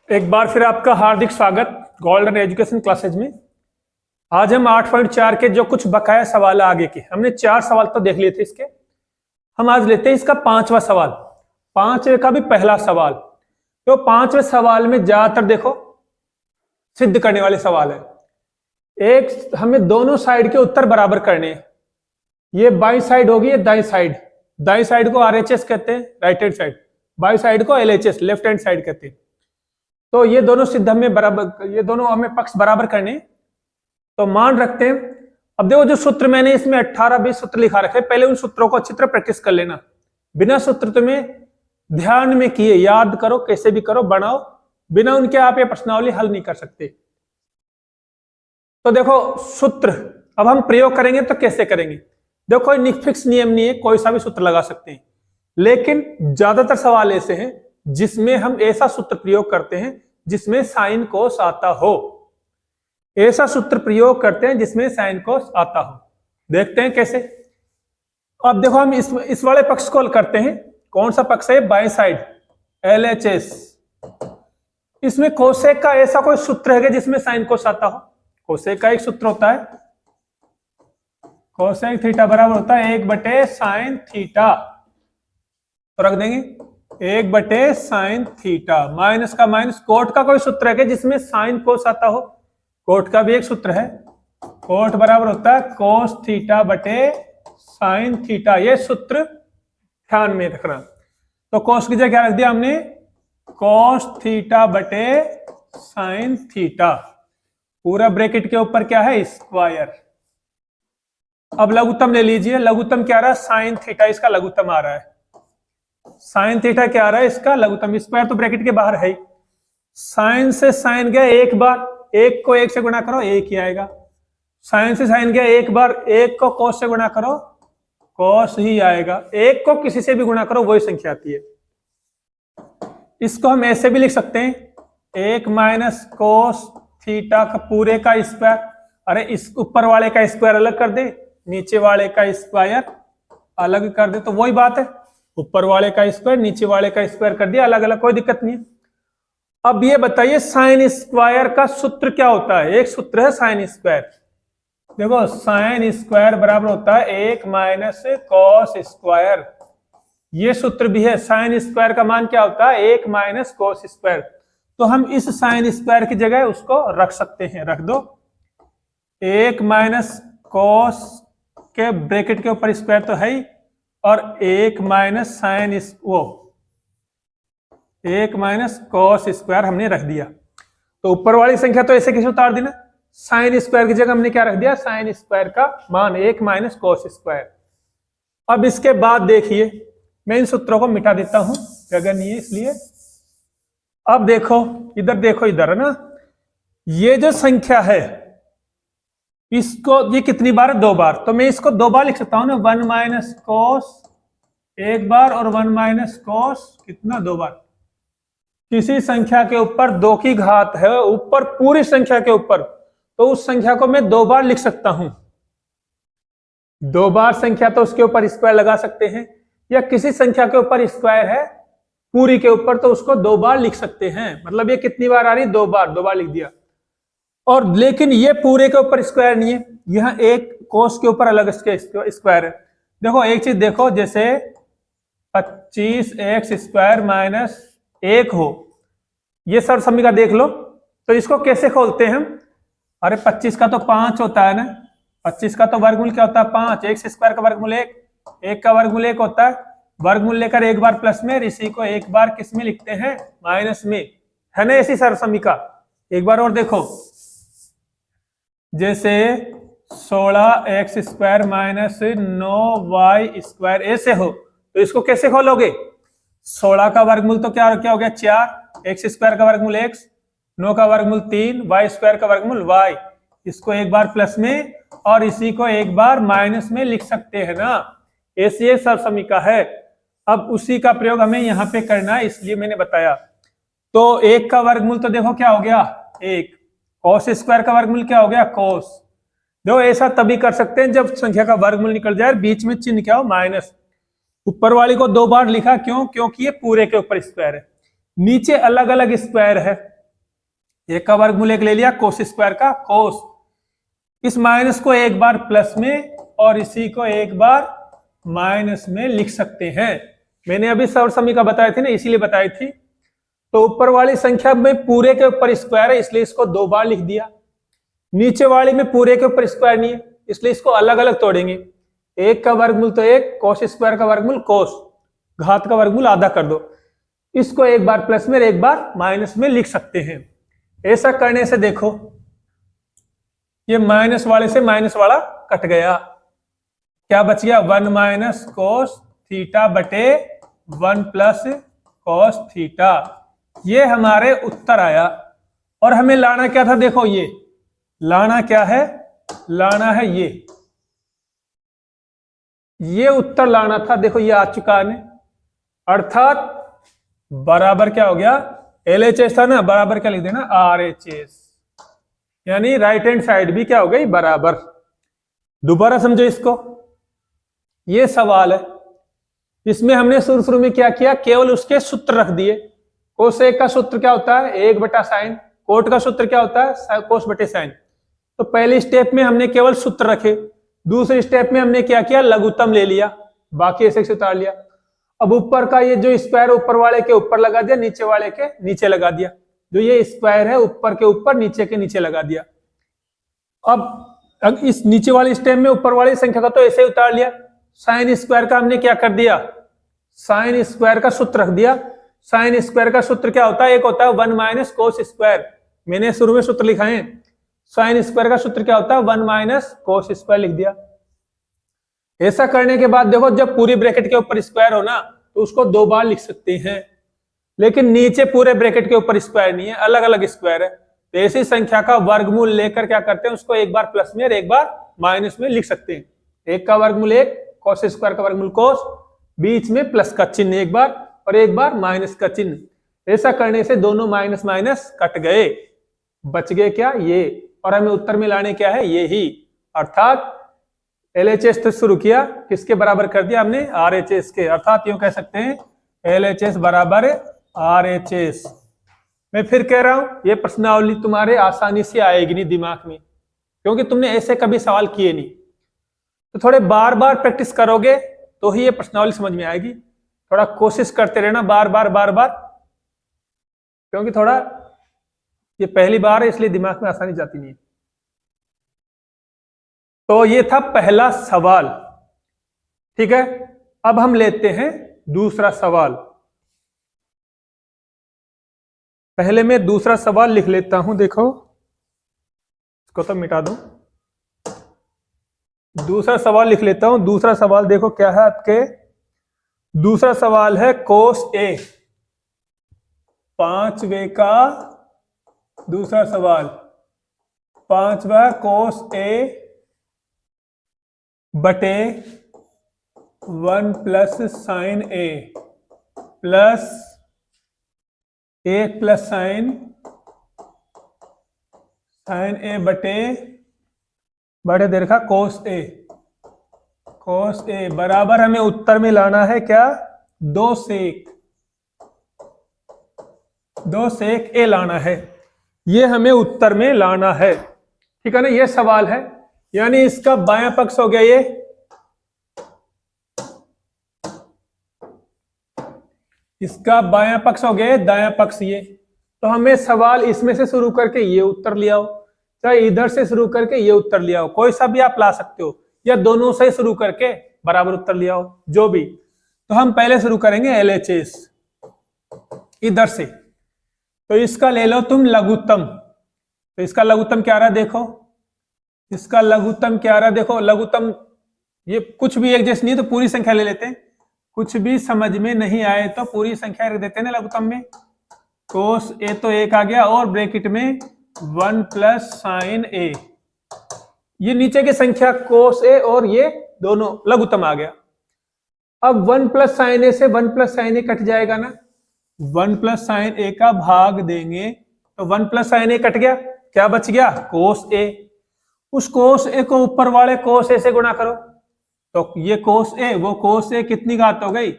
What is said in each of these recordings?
एक बार फिर आपका हार्दिक स्वागत गोल्डन एजुकेशन क्लासेज में। आज हम 8.4 के जो कुछ बकाया सवाल आगे के, हमने 4 सवाल तो देख लिए थे इसके। हम आज लेते हैं इसका 5वां सवाल, 5वें का भी पहला सवाल। तो 5वें सवाल में ज्यादातर देखो सिद्ध करने वाले सवाल है। एक हमें दोनों साइड के उत्तर बराबर करने हैं। ये बाई साइड होगी, ये दाई साइड। दाई साइड को RHS कहते हैं, right hand side. By side को LHS, लेफ्ट हैंड साइड कहते हैं। तो ये दोनों सिद्ध हमें बराबर, ये दोनों हमें पक्ष बराबर करने। तो मान रखते हैं। अब देखो जो सूत्र मैंने इसमें 18-20 सूत्र लिखा रखे, पहले उन सूत्रों को अच्छी तरह प्रैक्टिस कर लेना। बिना सूत्र तुम्हें ध्यान में किए याद करो, कैसे भी करो, बनाओ। बिना उनके आप ये प्रश्नावली हल नहीं कर सकते। तो देखो सूत्र अब हम प्रयोग करेंगे तो कैसे करेंगे। देखो कोई फिक्स नियम नहीं है, कोई सा भी सूत्र लगा सकते हैं। लेकिन ज्यादातर सवाल ऐसे हैं जिसमें हम ऐसा सूत्र प्रयोग करते हैं जिसमें साइन कोस आता हो। ऐसा सूत्र प्रयोग करते हैं जिसमें साइन कोस आता हो। देखते हैं कैसे। अब देखो हम इस वाले पक्ष को हल करते हैं। कौन सा पक्ष है? By side, LHS। इसमें कोसेक का ऐसा कोई सूत्र है जिसमें साइन कोस आता हो? कोसेक का एक सूत्र होता है, कोसेक थीटा बराबर होता है 1/sin थीटा। तो रख देंगे 1/sin थीटा। माइनस का माइनस, कोट का कोई सूत्र है कि जिसमें साइन कोस आता हो? कोट का भी एक सूत्र है, कोट बराबर होता है कोस थीटा बटे साइन थीटा। ये सूत्र ध्यान में रखना। तो कोस की जगह क्या रख दिया हमने? कोस थीटा बटे साइन थीटा। पूरा ब्रैकेट के ऊपर क्या है? स्क्वायर। अब लघुत्तम ले लीजिए। लघुत्तम क्या रहा? Sine theta. इसका लघुत्तम आ रहा है। साइन थीटा क्या आ रहा है? इसका लघुत्तम। स्क्वायर तो ब्रैकेट के बाहर है ही। साइन से साइन गया एक बार, एक को एक से गुणा करो, एक ही आएगा। साइन से साइन गया एक बार, एक को कोस से गुणा करो, कोस ही आएगा। एक को किसी से भी गुणा करो, वही संख्या आती है। इसको हम ऐसे भी लिख सकते हैं, 1 - कोस थीटा का पूरे का स्क्वायर। अरे इस ऊपर वाले का स्क्वायर अलग कर दे, नीचे वाले का स्क्वायर अलग कर दे, तो वही बात है। ऊपर वाले का स्क्वायर, नीचे वाले का स्क्वायर कर दिया अलग अलग, कोई दिक्कत नहीं है। अब ये बताइए साइन स्क्वायर का सूत्र क्या होता है? एक सूत्र है साइन स्क्वायर। देखो साइन स्क्वायर बराबर होता है 1 - कॉस स्क्वायर। ये सूत्र भी है। साइन स्क्वायर का मान क्या होता है? 1 - कॉस स्क्वायर। तो हम इस साइन स्क्वायर की जगह उसको रख सकते हैं। रख दो 1 - कॉस के ब्रैकेट के ऊपर स्क्वायर तो है ही, और 1 - साइन 1 - कॉस स्क्वायर हमने रख दिया। तो ऊपर वाली संख्या तो ऐसे कैसे उतार देना? साइन स्क्वायर की जगह हमने क्या रख दिया? साइन स्क्वायर का मान 1 - कॉस स्क्वायर। अब इसके बाद देखिए, मैं इन सूत्रों को मिटा देता हूं, जगह नहीं है इसलिए। अब देखो इधर, देखो इधर है ना, ये जो संख्या है इसको, ये कितनी बार? 2 बार। तो मैं इसको 2 बार लिख सकता हूं ना, 1 - कोस एक बार और 1 - कोस कितना? 2 बार। किसी संख्या के ऊपर 2 की घात है ऊपर पूरी संख्या के ऊपर, तो उस संख्या को मैं 2 बार लिख सकता हूं। 2 बार संख्या तो उसके ऊपर स्क्वायर लगा सकते हैं, या किसी संख्या के ऊपर स्क्वायर है पूरी के ऊपर, तो उसको 2 बार लिख सकते हैं। मतलब ये कितनी बार आ रही? 2 बार। 2 बार लिख दिया। और लेकिन ये पूरे के ऊपर स्क्वायर नहीं है, यहां एक कोस के ऊपर अलग स्क्वायर है। देखो एक चीज देखो, जैसे 25x² माइनस 1 हो, ये सरसमीका देख लो। तो इसको कैसे खोलते हैं हम? अरे 25 का तो 5 होता है ना, 25 का तो वर्गमूल क्या होता है? 5। x² का वर्गमूल 1, 1 का वर्गमूल 1 होता है। वर्गमूल लेकर एक बार प्लस में, इसी को एक बार किस में लिखते हैं? माइनस में, है ना ऐसी सरसमीका। एक बार और देखो, जैसे 16x² माइनस 9y² ऐसे हो, तो इसको कैसे खोलोगे? 16 का वर्गमूल तो क्या हो गया? 4, x² का वर्गमूल x, 9 का वर्गमूल 3, y² का वर्गमूल y। इसको एक बार प्लस में और इसी को एक बार माइनस में लिख सकते हैं ना। ऐसी एक सरसमीका है। अब उसी का प्रयोग हमें यहाँ पे करना है, इसलिए मैंने बताया। तो 1 का वर्गमूल तो देखो क्या हो गया? 1। कॉस स्क्वायर का वर्गमूल क्या हो गया? कोस। देखो ऐसा तभी कर सकते हैं जब संख्या का वर्गमूल निकल जाए, बीच में चिन्ह क्या हो? माइनस। ऊपर वाली को 2 बार लिखा, क्यों? क्योंकि ये पूरे के ऊपर स्क्वायर है। नीचे अलग अलग स्क्वायर है, एक का वर्गमूल एक ले लिया कोस स्क्वायर का कोस, इस माइनस को एक बार प्लस में और इसी को एक बार माइनस में लिख सकते हैं। मैंने अभी सौर समीकरण बताई थी ना, इसीलिए बताई थी। तो ऊपर वाली संख्या में पूरे के ऊपर स्क्वायर है इसलिए इसको 2 बार लिख दिया, नीचे वाली में पूरे के ऊपर स्क्वायर नहीं है इसलिए इसको अलग अलग तोड़ेंगे। एक का वर्गमूल तो एक, कोस स्क्वायर का वर्गमूल कोस, घात का वर्गमूल आधा कर दो, इसको एक बार प्लस में एक बार माइनस में लिख सकते हैं। ऐसा करने से देखो ये माइनस वाले से माइनस वाला कट गया, क्या बच गया 1 माइनस कोस थीटा बटे 1 प्लस कोस थीटा। ये हमारे उत्तर आया। और हमें लाना क्या था, देखो ये लाना क्या है, लाना है ये उत्तर लाना था। देखो ये आ चुका है, अर्थात बराबर क्या हो गया, LHS था ना, बराबर क्या लिख देना RHS, यानी राइट हैंड साइड भी क्या हो गई बराबर। दोबारा समझो इसको, ये सवाल है, इसमें हमने शुरू में क्या किया, केवल उसके सूत्र रख दिए। कोसेक का सूत्र क्या होता है 1 बटा साइन, कोट का सूत्र क्या होता है कोस बटे साइन। तो पहले स्टेप में हमने केवल सूत्र रखे, दूसरे स्टेप में हमने क्या किया लघुत्तम ले लिया, बाकी ऐसे से उतार लिया। अब ऊपर का ये जो स्क्वायर ऊपर वाले के ऊपर लगा दिया, नीचे वाले के नीचे लगा दिया, जो ये स्क्वायर है ऊपर के ऊपर नीचे के नीचे लगा दिया। अब इस नीचे वाले स्टेप में ऊपर वाली संख्या का तो ऐसे ही उतार लिया। साइन स्क्वायर का हमने क्या कर दिया, साइन स्क्वायर का सूत्र रख दिया। साइन स्क्वायर का सूत्र क्या होता है, एक होता है 1 माइनस कोस स्क्वायर, मैंने शुरू में सूत्र लिखा है। साइन स्क्वायर का सूत्र क्या होता है 1 माइनस कोस स्क्वायर लिख दिया। ऐसा करने के बाद देखो जब पूरी ब्रैकेट के ऊपर स्क्वायर हो ना तो उसको 2 बार लिख सकते हैं, लेकिन नीचे पूरे ब्रैकेट के ऊपर स्क्वायर नहीं है, अलग अलग स्क्वायर है। तो ऐसी संख्या का वर्गमूल लेकर क्या करते हैं, उसको एक बार प्लस में और एक बार माइनस में लिख सकते हैं। एक का वर्गमूल एक, कोस स्क्वायर का वर्गमूल कोस, बीच में प्लस का चिन्ह एक बार और एक बार माइनस का चिन्ह। ऐसा करने से दोनों माइनस माइनस कट गए, बच गए क्या ये, और हमें उत्तर में लाने क्या है ये ही। अर्थात LHS तो शुरू किया, किसके बराबर कर दिया हमने RHS के, अर्थात यूं कह सकते हैं LHS बराबर RHS। मैं फिर कह रहा हूं ये प्रश्नावली तुम्हारे आसानी से आएगी नहीं दिमाग में, क्योंकि तुमने ऐसे कभी सवाल किए नहीं। तो थोड़े बार बार प्रैक्टिस करोगे तो ही ये प्रश्नावली समझ में आएगी। थोड़ा कोशिश करते रहना बार बार, क्योंकि थोड़ा ये पहली बार है इसलिए दिमाग में आसानी जाती नहीं है। तो ये था पहला सवाल, ठीक है। अब हम लेते हैं दूसरा सवाल। पहले मैं दूसरा सवाल लिख लेता हूं, देखो इसको तो मिटा दूं, दूसरा सवाल लिख लेता हूं। दूसरा सवाल देखो क्या है आपके, दूसरा सवाल है कोस ए, 5वें का दूसरा सवाल, 5वां कोस ए बटे 1 प्लस साइन ए प्लस 1 प्लस साइन ए बटे दे रखा कोस ए बराबर हमें उत्तर में लाना है क्या 2 सेक ए लाना है, ये हमें उत्तर में लाना है, ठीक है ना। ये सवाल है, यानी इसका बायां पक्ष हो गया ये, इसका बायां पक्ष हो गया दायां पक्ष ये। तो हमें सवाल इसमें से शुरू करके ये उत्तर लिया हो, चाहे इधर से शुरू करके ये उत्तर लिया हो, कोई सा भी आप ला सकते हो, या दोनों से शुरू करके बराबर उत्तर लिया हो, जो भी। तो हम पहले शुरू करेंगे LHS इधर से। तो इसका ले लो तुम लघुत्तम, तो इसका लघुत्तम क्या रहा देखो, इसका लघुत्तम क्या रहा देखो। लघुत्तम ये कुछ भी एक जैसे नहीं तो पूरी संख्या ले लेते हैं, कुछ भी समझ में नहीं आए तो पूरी संख्या रख देते हैं ना लघुत्तम में। कोस ए तो 1 आ गया और ब्रैकेट में 1 प्लस साइन ए, ये नीचे की संख्या कोस ए और ये दोनों लघुत्तम आ गया। अब 1 प्लस साइन ए से 1 प्लस साइन ए कट जाएगा ना, 1 प्लस साइन ए का भाग देंगे तो 1 प्लस साइन ए कट गया, क्या बच गया कोस ए। उस कोस ए को ऊपर वाले कोस ए से गुणा करो, तो ये कोस ए वो कोस ए कितनी घात हो गई,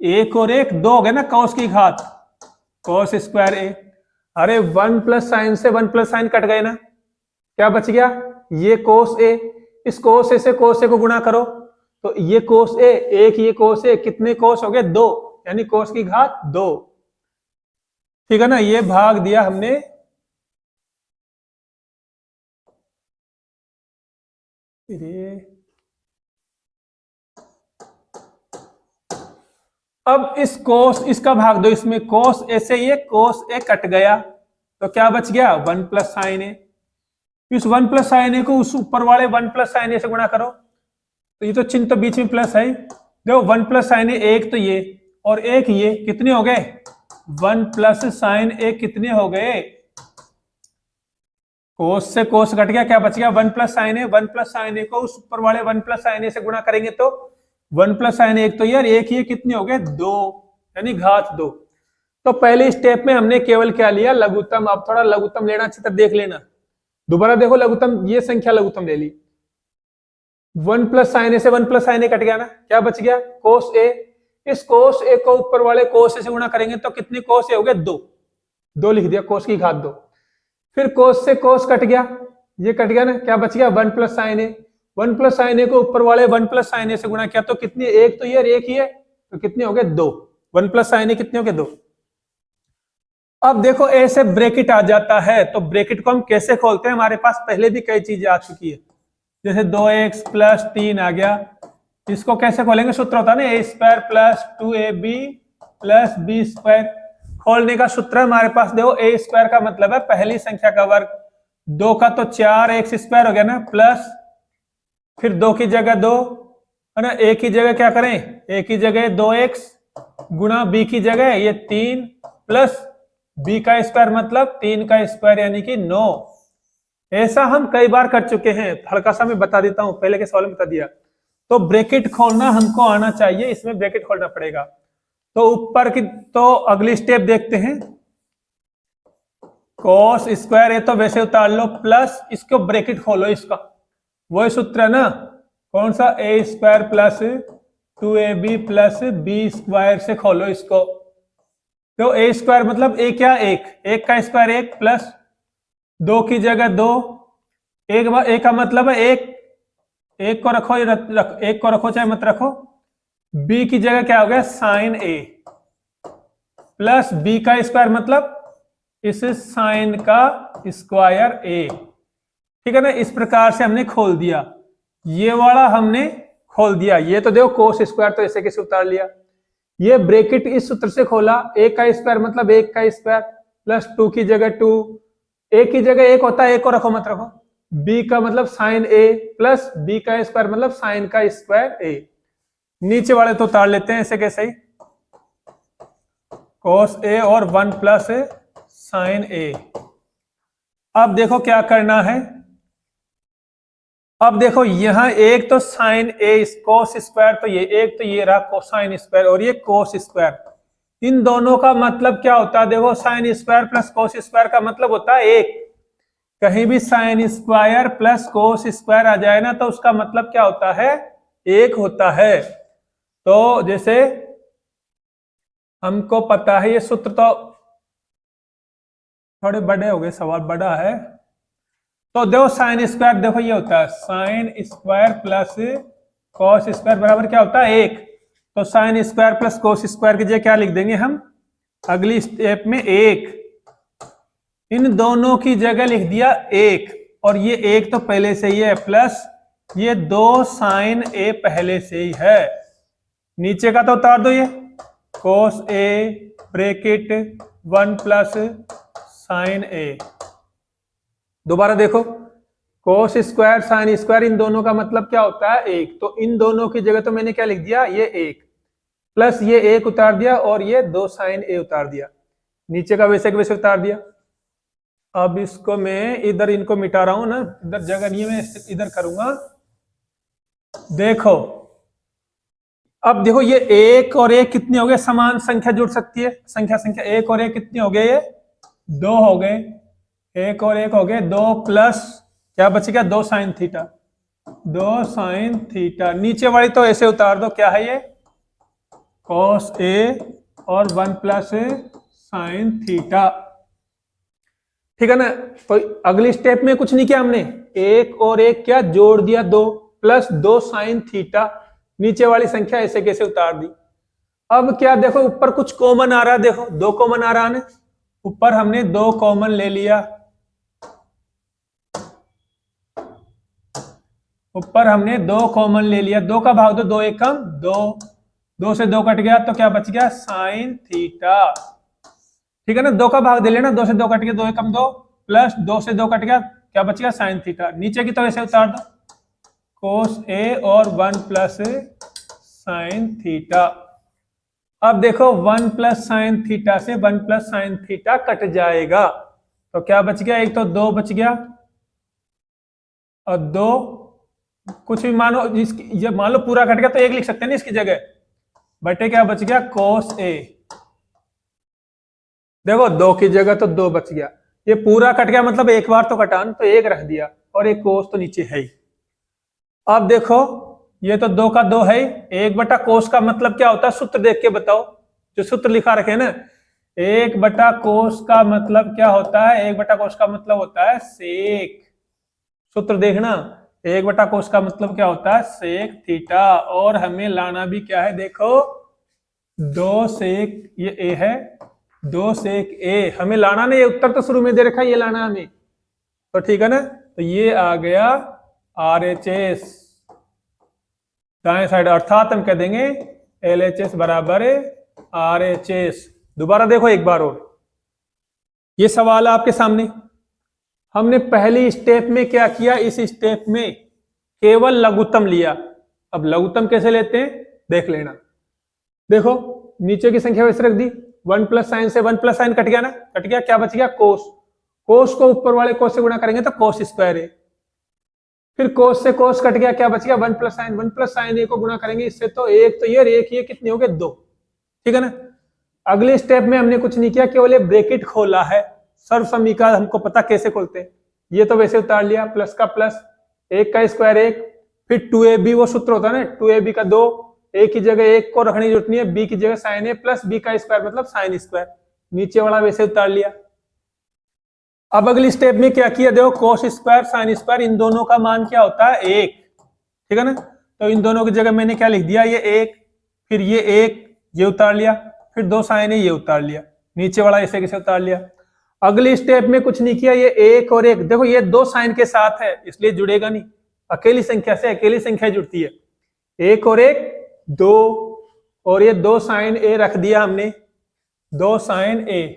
1 और 1 2 हो गए ना, कोस की घात कोस स्क्वायर ए। अरे 1 प्लस साइन से 1 प्लस साइन कट गए ना, क्या बच गया, ये कोस ए, इस कोस ए से कोस ए को गुणा करो तो ये कोस ए, एक ये कोस ए, कितने कोस हो गए, 2, यानी कोस की घात 2। ठीक है ना, ये भाग दिया हमने अब इस कोस, इसका भाग दो इसमें, कोस ए से ये कोस ए कट गया तो क्या बच गया, 1 प्लस साइन ए। इस 1 प्लस साइन ए को उस ऊपर वाले 1 प्लस साइन ए से गुणा करो तो ये तो चिन्ह तो बीच में प्लस है, देखो 1 प्लस साइन ए, एक तो ये और एक ये, कितने हो गए, 1 प्लस साइन ए कितने हो गए, कोस से कोस कट गया, क्या बच गया, 1 प्लस साइन ए। 1 प्लस साइन ए को उस ऊपर वाले 1 प्लस साइन ए से गुणा करेंगे तो 1 प्लस साइन एक तो यार एक ये, कितने हो गए, 2, यानी घात 2। तो पहले स्टेप में हमने केवल क्या लिया, लघुत्तम। अब थोड़ा लघुत्तम लेना अच्छी तरह देख लेना, दोबारा देखो लघुत्तम, ये संख्या लघुत्तम ले ली, 1 प्लस साइन ए से 1 प्लस साइन ए कट गया ना, क्या बच गया, कोस ए। इस कोस ए को ऊपर वाले कोस ए से गुणा करेंगे तो कितने कोस ए हो गए, 2, 2 लिख दिया, कोस की घात 2। फिर कोस से कोस कट गया, ये कट गया ना, क्या बच गया, 1 प्लस साइन ए। 1 प्लस साइन ए को ऊपर वाले 1 प्लस साइन ए से गुणा किया तो कितने, एक तो ये और एक ही है, तो कितने हो गए, 2। 1 प्लस साइन ए कितने हो गए, 2। अब देखो ए से ब्रैकेट आ जाता है तो ब्रैकेट को हम कैसे खोलते हैं, हमारे पास पहले भी कई चीजें आ चुकी है, जैसे 2x प्लस 3 आ गया, इसको कैसे खोलेंगे, सूत्र होता है ना, A square plus 2ab plus B square. खोलने का सूत्र हमारे पास देखो, ए स्क्वायर का मतलब है पहली संख्या का वर्ग, 2 का तो 4x स्क्वायर हो गया ना, प्लस फिर 2 की जगह 2 है ना, ए की जगह क्या करें, ए की जगह 2x गुणा बी की जगह ये 3 प्लस बी का स्क्वायर मतलब 3 का स्क्वायर यानी कि 9। ऐसा हम कई बार कर चुके हैं, हल्का सा मैं बता देता हूं, पहले के सवाल में बता दिया। तो ब्रैकेट खोलना हमको आना चाहिए, इसमें ब्रैकेट खोलना पड़ेगा। तो ऊपर की, तो अगली स्टेप देखते हैं, कॉस स्क्वायर है तो वैसे उतार लो, प्लस इसको ब्रैकेट खोलो, इसका वही सूत्र है ना, कौन सा, A square plus 2ab plus B square से खोलो इसको। तो ए स्क्वायर मतलब ए क्या, एक का स्क्वायर 1 प्लस 2 की जगह 2, एक का मतलब है एक को रखो, एक को रखो चाहे मत रखो, बी की जगह क्या हो गया, साइन ए प्लस बी का स्क्वायर मतलब इस साइन का स्क्वायर ए। ठीक है ना, इस प्रकार से हमने खोल दिया, ये वाला हमने खोल दिया। ये तो देखो कोस स्क्वायर तो ऐसे कैसे उतार लिया, ये ब्रैकेट इस सूत्र से खोला, ए का स्क्वायर मतलब 1 का स्क्वायर प्लस 2 की जगह 2, ए की जगह 1 होता है, 1 को रखो मत रखो, बी का मतलब साइन ए प्लस बी का स्क्वायर मतलब साइन का स्क्वायर ए। नीचे वाले तो उतार लेते हैं ऐसे कैसे ही, कोस ए और 1 प्लस साइन ए। अब देखो क्या करना है, अब देखो यहां एक तो साइन ए कोस स्क्वायर, तो ये एक तो ये रहा कोसाइन स्क्वायर और ये कोस स्क्वायर, इन दोनों का मतलब क्या होता है, देखो sine square plus cos square का मतलब होता है 1। कहीं भी sine square plus cos square आ जाए ना तो उसका मतलब क्या होता है, 1 होता है। तो जैसे हमको पता है, ये सूत्र तो थोड़े बड़े हो गए, सवाल बड़ा है, तो देखो साइन स्क्वायर देखो ये होता है sign square plus cos square बराबर क्या होता है, 1। तो sign square plus cos square की जगह क्या लिख देंगे हम, अगली स्टेप में 1, इन दोनों की जगह लिख दिया 1, और ये 1 तो पहले से ही है, प्लस ये 2 साइन ए पहले से ही है, नीचे का तो उतार दो, ये कोस ए ब्रैकेट 1 प्लस साइन ए। दोबारा देखो, कोस स्क्वायर साइन स्क्वायर इन दोनों का मतलब क्या होता है, 1। तो इन दोनों की जगह तो मैंने क्या लिख दिया, ये 1 प्लस ये 1 उतार दिया और ये 2 साइन ए उतार दिया, नीचे का वैसे के वैसे उतार दिया। अब इसको मैं इधर इनको मिटा रहा हूं ना, इधर जगह नहीं है, मैं इधर करूंगा। देखो अब देखो, ये 1 और 1 कितनी हो गए, समान संख्या जुड़ सकती है, संख्या 1 और 1 कितने हो गए, ये 2 हो गए, 1 और 1 हो गए 2 प्लस क्या बच गया, 2 साइन थीटा, 2 साइन थीटा। नीचे वाली तो ऐसे उतार दो, क्या है ये, कॉस ए और 1 प्लस साइन थीटा। ठीक है ना। तो अगली स्टेप में कुछ नहीं किया हमने, एक और एक क्या जोड़ दिया, 2 प्लस 2 साइन थीटा, नीचे वाली संख्या ऐसे कैसे उतार दी। अब क्या देखो ऊपर कुछ कॉमन आ रहा है, देखो 2 कॉमन आ रहा है, ऊपर हमने 2 कॉमन ले लिया, ऊपर हमने 2 कॉमन ले लिया, 2 का भाग दो, 2 एक कम 2, 2 से 2 कट गया तो क्या बच गया साइन थीटा। ठीक है ना, 2 का भाग दे लेना, 2 से 2 कट गया, 2 एक कम 2 प्लस 2 से 2 कट गया, क्या बच गया साइन थीटा। नीचे की तो ऐसे उतार दो, कोस ए और 1 प्लस साइन थीटा। अब देखो 1 प्लस साइन थीटा से 1 प्लस साइन थीटा कट जाएगा, तो क्या बच गया, एक तो 2 बच गया और 2 कुछ भी मानो, ये मान लो पूरा कट गया तो 1 लिख सकते हैं ना इसकी जगह, बटे क्या बच गया कोस ए। देखो 2 की जगह तो 2 बच गया, ये पूरा कट गया मतलब एक बार तो कटान, तो 1 रख दिया और एक कोस तो नीचे है ही। अब देखो ये तो 2 का 2 है, 1 बटा कोस का मतलब क्या होता है, सूत्र देख के बताओ, जो सूत्र लिखा रखे है ना, 1 बटा कोस का मतलब क्या होता है, 1 बटा कोस का मतलब होता है सेक। सूत्र देखना, 1 बटा कोस का मतलब क्या होता है सेक थीटा, और हमें लाना भी क्या है, देखो 2 सेक, ये ए है, 2 सेक ए हमें लाना नहीं, ये उत्तर तो शुरू में दे रखा है, ये लाना हमें, तो ठीक है ना। तो ये आ गया RHS दाएं साइड, अर्थात हम कह देंगे LHS बराबर RHS। दोबारा देखो एक बार और, ये सवाल है आपके सामने। हमने पहली स्टेप में क्या किया, इस स्टेप में केवल लघुत्तम लिया। अब लघुत्तम कैसे लेते हैं देख लेना। देखो नीचे की संख्या वैसे रख दी, 1 प्लस साइन से 1 प्लस साइन कट गया ना, कट गया, क्या बच गया कोस, कोस को ऊपर वाले कोस से गुणा करेंगे तो कोस स्क्वायर है, फिर कोस से कोस कट गया, क्या बच गया 1 प्लस साइन, 1 प्लस साइन ए को गुणा करेंगे इससे तो एक तो ये कितने हो गए 2। ठीक है ना। अगले स्टेप में हमने कुछ नहीं किया, केवल ये ब्रैकेट खोला है, सर्व समीकरण हमको पता कैसे खोलते हैं, ये तो वैसे उतार लिया, प्लस का प्लस, 1 का स्क्वायर 1, फिर 2ab वो सूत्र होता है ना, 2ab का 2, ए की जगह 1 को रखने की जरूरत नहीं है, बी की जगह साइन ए प्लस बी का स्क्वायर मतलब साइन स्क्वायर, नीचे वाला वैसे उतार लिया। अब अगली स्टेप में क्या किया, देखो कोस स्क्वायर साइन स्क्वायर, इन दोनों का मान क्या होता है 1। ठीक है ना, तो इन दोनों की जगह मैंने क्या लिख दिया, ये 1, फिर ये 1 ये उतार लिया, फिर 2 साइन है ये उतार लिया, नीचे वाला ऐसे कैसे उतार लिया। अगली स्टेप में कुछ नहीं किया, ये 1 और 1, देखो ये 2 साइन के साथ है इसलिए जुड़ेगा नहीं, अकेली संख्या से अकेली संख्या जुड़ती है, 1 और 1 2, और ये 2 साइन ए रख दिया हमने, 2 साइन ए,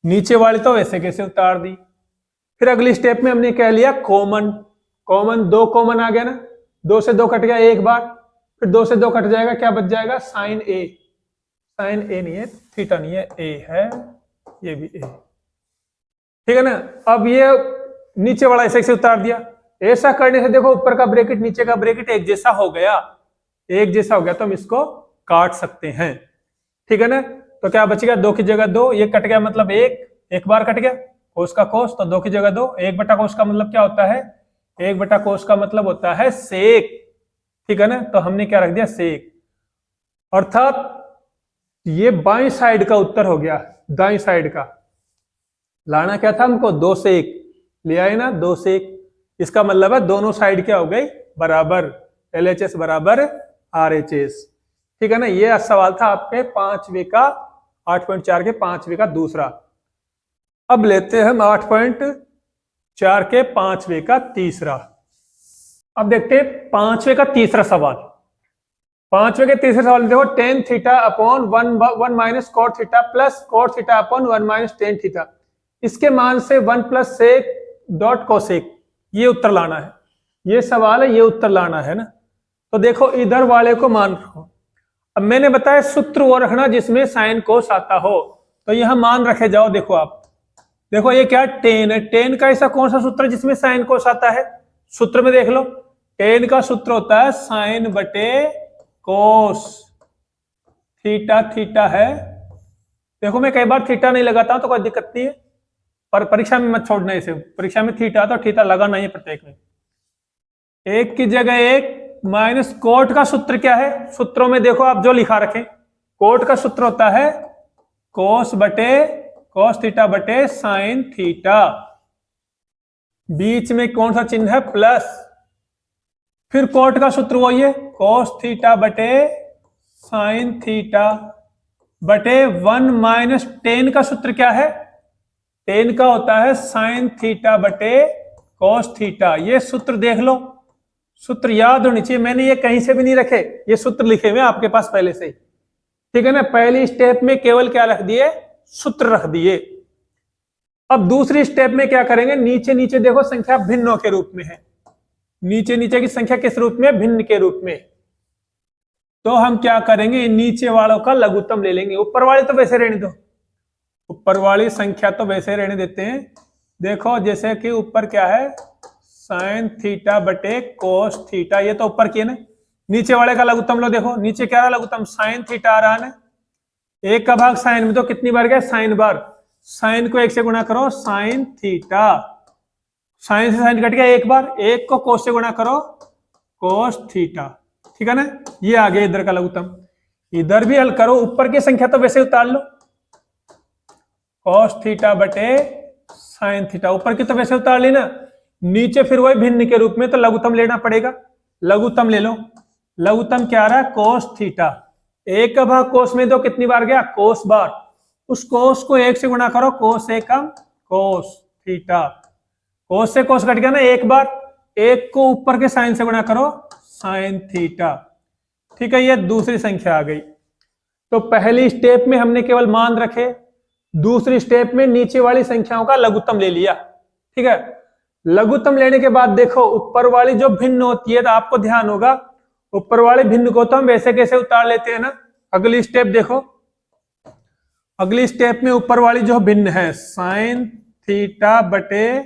नीचे वाली तो वैसे कैसे उतार दी। फिर अगली स्टेप में हमने कह लिया कॉमन, कॉमन 2 कॉमन आ गया ना, 2 से 2 कट गया एक बार, फिर 2 से 2 कट जाएगा, क्या बच जाएगा साइन ए, साइन ए नहीं है, थीटा नहीं है, ए है, ये भी ए। ठीक है ना। अब ये नीचे वाला ऐसे उतार दिया, ऐसा करने से देखो ऊपर का ब्रैकेट नीचे का ब्रैकेट एक जैसा हो गया, एक जैसा हो गया तो हम इसको काट सकते हैं। ठीक है ना, तो क्या बच गया 2 की जगह 2, ये कट गया मतलब एक बार कट गया, कोस का कोस, तो 2 की जगह 2, 1 बटा कोस का मतलब क्या होता है, 1 बटा कोस का मतलब होता है सेक। ठीक है ना, तो हमने क्या रख दिया सेक, अर्थात ये बाईं साइड का उत्तर हो गया, दाईं साइड का लाना क्या था हमको 2 सेक, ले आए ना 2 सेक, इसका मतलब है दोनों साइड क्या हो गई बराबर, LHS बराबर RHS। ठीक है ना, ये सवाल था आपके 5वें का 8.4 के 5वें का दूसरा। अब लेते हैं हम 8.4 के 5वें का तीसरा। अब देखते हैं 5वें का तीसरा सवाल। 5वें के तीसरे सवाल में देखो tan theta upon 1 minus cot theta plus cot theta upon 1 minus tan theta, इसके मान से 1 प्लस सेक डॉट कोसेक, ये उत्तर लाना है, ये सवाल है, ये उत्तर लाना है ना। तो देखो इधर वाले को मान रखो, अब मैंने बताया सूत्र वो रखना जिसमें साइन कोस आता हो, तो यहां मान रखे जाओ। देखो आप देखो ये क्या टेन है, टेन का ऐसा कौन सा सूत्र जिसमें साइन कोस आता है, सूत्र में देख लो, टेन का सूत्र होता है साइन बटे कोस, थीटा थीटा है। देखो मैं कई बार थीटा नहीं लगाता हूं तो कोई दिक्कत नहीं है, पर परीक्षा में मत छोड़ना इसे, परीक्षा में थीटा तो थीटा लगाना ही प्रत्येक में। 1 की जगह 1 माइनस कोट का सूत्र क्या है, सूत्रों में देखो आप जो लिखा रखें, कोट का सूत्र होता है कोस बटे कॉस थीटा बटे साइन थीटा, बीच में कौन सा चिन्ह है, प्लस, फिर कोट का सूत्र वही है, कॉस थीटा बटे साइन थीटा बटे 1 माइनस टेन का सूत्र क्या है, टेन का होता है साइन थीटा बटे कॉस थीटा। ये सूत्र देख लो, सूत्र याद होनी चाहिए, मैंने ये कहीं से भी नहीं रखे, ये सूत्र लिखे हुए आपके पास पहले से ही, ठीक है ना। पहली स्टेप में केवल क्या रख दिए, सूत्र रख दिए। अब दूसरी स्टेप में क्या करेंगे, नीचे नीचे देखो संख्या भिन्नों के रूप में है, नीचे नीचे की संख्या किस रूप में, भिन्न के रूप में। तो हम क्या करेंगे, नीचे वालों का लघुत्तम ले लेंगे, ऊपर वाले तो वैसे रहने दो, ऊपर वाली संख्या तो वैसे रहने देते हैं। देखो जैसे कि ऊपर क्या है, साइन थीटा बटे कोस थीटा, ये तो ऊपर की है ना। नीचे वाले का लघुत्तम लो, देखो नीचे क्या रहा लघुत्तम, साइन थीटा आ रहा है, एक का भाग साइन में, तो कितनी बार गया, साइन बार, साइन को 1 से गुणा करो, साइन थीटा, साइन से साइन कट गया एक बार, एक को कोस से गुणा करो, कोस थीटा, ठीक है ना। ये आ गया इधर का लघुत्तम, इधर भी हल करो, ऊपर की संख्या तो वैसे उतार लो, कॉस थीटा बटे साइन थीटा, ऊपर की तो वैसे उतार ली ना, नीचे फिर वही भिन्न के रूप में, तो लघुत्तम लेना पड़ेगा, लघुत्तम ले लो। लघुत्तम क्या आ रहा है, कोस थीटा, एक का भाग कोस में दो, कितनी बार गया, कोस बार, उस कोस को 1 से गुणा करो, कोस एकम कोस थीटा, कोस से कोस कट गया ना एक बार, एक को ऊपर के साइन से गुणा करो, साइन थीटा, ठीक है। ये दूसरी संख्या आ गई। तो पहली स्टेप में हमने केवल मान रखे, दूसरी स्टेप में नीचे वाली संख्याओं का लघुत्तम ले लिया, ठीक है। लघुत्तम लेने के बाद देखो ऊपर वाली जो भिन्न होती है, तो आपको ध्यान होगा ऊपर वाले भिन्न को तो हम वैसे कैसे उतार लेते हैं ना। अगली स्टेप देखो, अगली स्टेप में ऊपर वाली जो भिन्न है, साइन थीटा बटे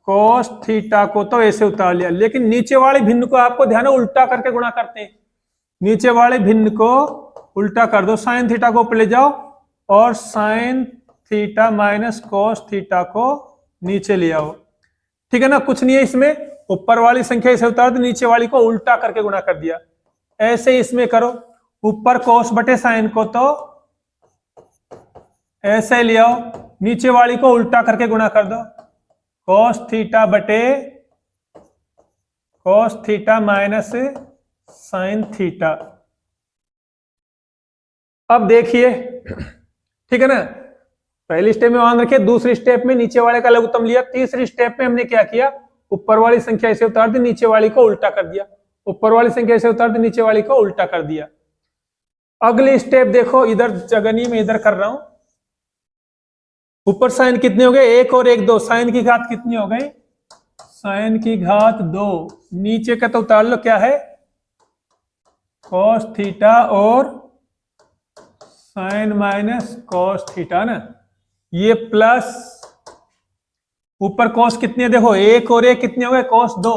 कोस थीटा को तो ऐसे उतार लिया, लेकिन नीचे वाले भिन्न को आपको ध्यान है उल्टा करके गुणा करते हैं, नीचे वाले भिन्न को उल्टा कर दो, साइन थीटा को ऊपर ले जाओ और sign theta minus cos theta को नीचे ले आओ, ठीक है ना। कुछ नहीं है इसमें, ऊपर वाली संख्या इसे उतार दो, नीचे वाली को उल्टा करके गुणा कर दिया। ऐसे इसमें करो, ऊपर कोस बटे साइन को तो ऐसे ले आओ, नीचे वाली को उल्टा करके गुणा कर दो, कोस थीटा बटे cos theta minus sine theta. अब देखिए, ठीक है ना, पहली स्टेप में मान रखिए, दूसरी स्टेप में नीचे वाले का लघुत्तम लिया, तीसरी स्टेप में हमने क्या किया, ऊपर वाली संख्या ऐसे उतार दी, नीचे वाली को उल्टा कर दिया, ऊपर वाली संख्या ऐसे उतार दी, नीचे वाली को उल्टा कर दिया। अगली स्टेप देखो, इधर जगनी में इधर कर रहा हूं, ऊपर साइन कितने हो गए, 1 और 1 2, साइन की घात कितनी हो गई, साइन की घात 2, नीचे का तो उतार लो, क्या है, कॉस थीटा और साइन माइनस कॉस थीटा ना, ये प्लस, ऊपर कॉस कितने देखो, 1 और 1 कितने हो गए, कॉस 2,